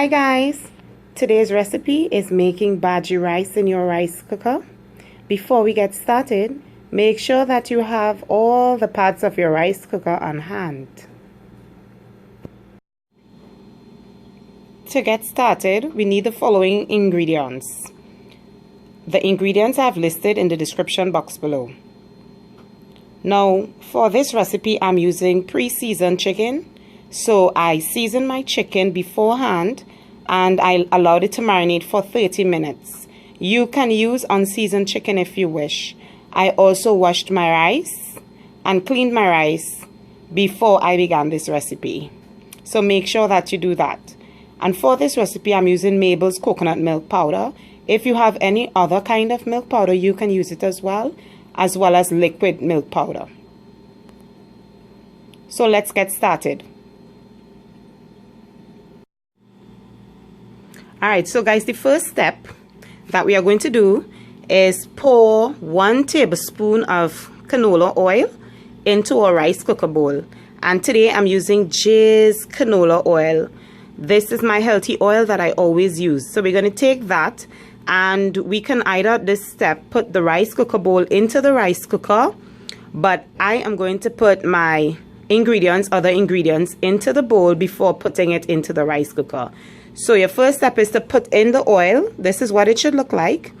Hi guys, today's recipe is making bhaji rice in your rice cooker. Before we get started, make sure that you have all the parts of your rice cooker on hand. To get started, we need the following ingredients. The ingredients I've listed in the description box below. Now, for this recipe, I'm using pre-seasoned chicken. So I seasoned my chicken beforehand and I allowed it to marinate for 30 minutes. You can use unseasoned chicken if you wish. I also washed my rice and cleaned my rice before I began this recipe. So make sure that you do that. And for this recipe, I'm using Mabel's coconut milk powder. If you have any other kind of milk powder, you can use it as well as liquid milk powder. So let's get started. Alright, so guys, the first step that we are going to do is pour 1 tablespoon of canola oil into a rice cooker bowl. And today I'm using J's canola oil. This is my healthy oil that I always use. So we're going to take that, and we can either at this step put the rice cooker bowl into the rice cooker, but I am going to put my other ingredients into the bowl before putting it into the rice cooker. So your first step is to put in the oil. This is what it should look like.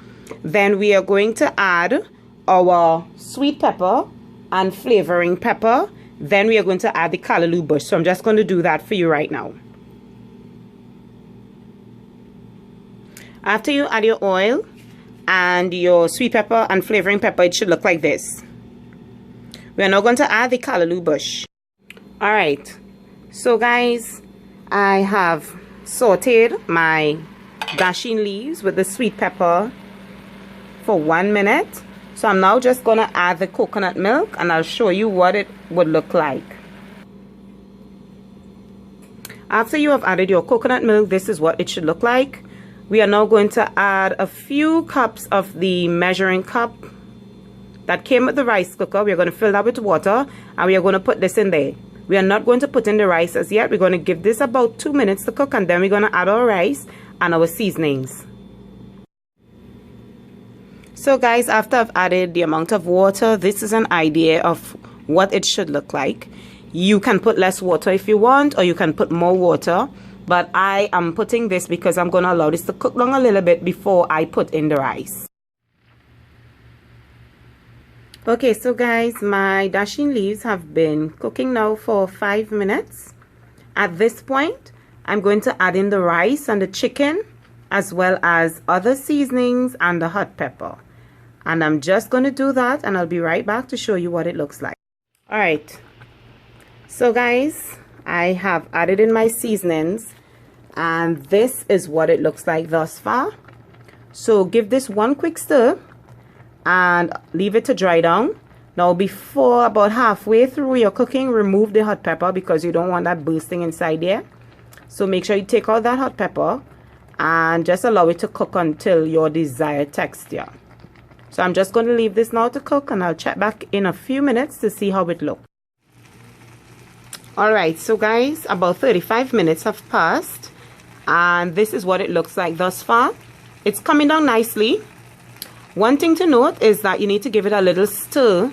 Then we are going to add our sweet pepper and flavoring pepper. Then we are going to add the callaloo bush. So I'm just going to do that for you right now. After you add your oil and your sweet pepper and flavoring pepper, it should look like this. We are now going to add the callaloo bush. Alright, so guys, I have sauteed my dasheen leaves with the sweet pepper for 1 minute. So I'm now just going to add the coconut milk and I'll show you what it would look like. After you have added your coconut milk, this is what it should look like. We are now going to add a few cups of the measuring cup that came with the rice cooker. We are going to fill that with water and we are going to put this in there. We are not going to put in the rice as yet. We're going to give this about 2 minutes to cook, and then we're going to add our rice and our seasonings. So guys, after I've added the amount of water, this is an idea of what it should look like. You can put less water if you want, or you can put more water. But I am putting this because I'm going to allow this to cook down a little bit before I put in the rice. Okay, so guys, my dasheen leaves have been cooking now for 5 minutes. At this point, I'm going to add in the rice and the chicken, as well as other seasonings and the hot pepper. And I'm just going to do that, and I'll be right back to show you what it looks like. Alright, so guys, I have added in my seasonings, and this is what it looks like thus far. So give this one quick stir and leave it to dry down. Now before about halfway through your cooking, remove the hot pepper because you don't want that bursting inside there. So make sure you take out that hot pepper and just allow it to cook until your desired texture. So I'm just going to leave this now to cook, and I'll check back in a few minutes to see how it looks. Alright, so guys, about 35 minutes have passed, and this is what it looks like thus far. It's coming down nicely. One thing to note is that you need to give it a little stir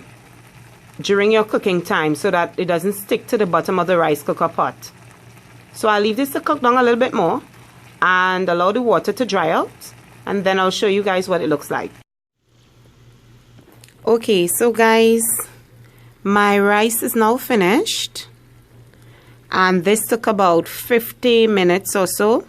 during your cooking time so that it doesn't stick to the bottom of the rice cooker pot. So I'll leave this to cook down a little bit more and allow the water to dry out, and then I'll show you guys what it looks like. Okay, so guys, my rice is now finished, and this took about 50 minutes or so.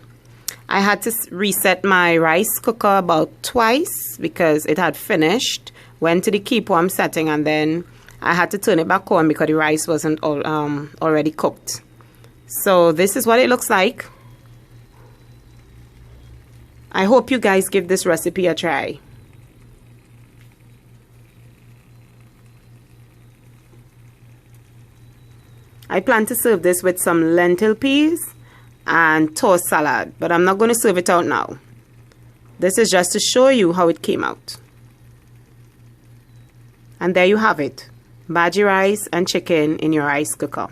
I had to reset my rice cooker about twice because it had finished, went to the keep warm setting, and then I had to turn it back on because the rice wasn't already cooked. So this is what it looks like. I hope you guys give this recipe a try. I plan to serve this with some lentil peas and tossed salad, but I'm not going to serve it out now. This is just to show you how it came out. And there you have it, bhaji rice and chicken in your rice cooker.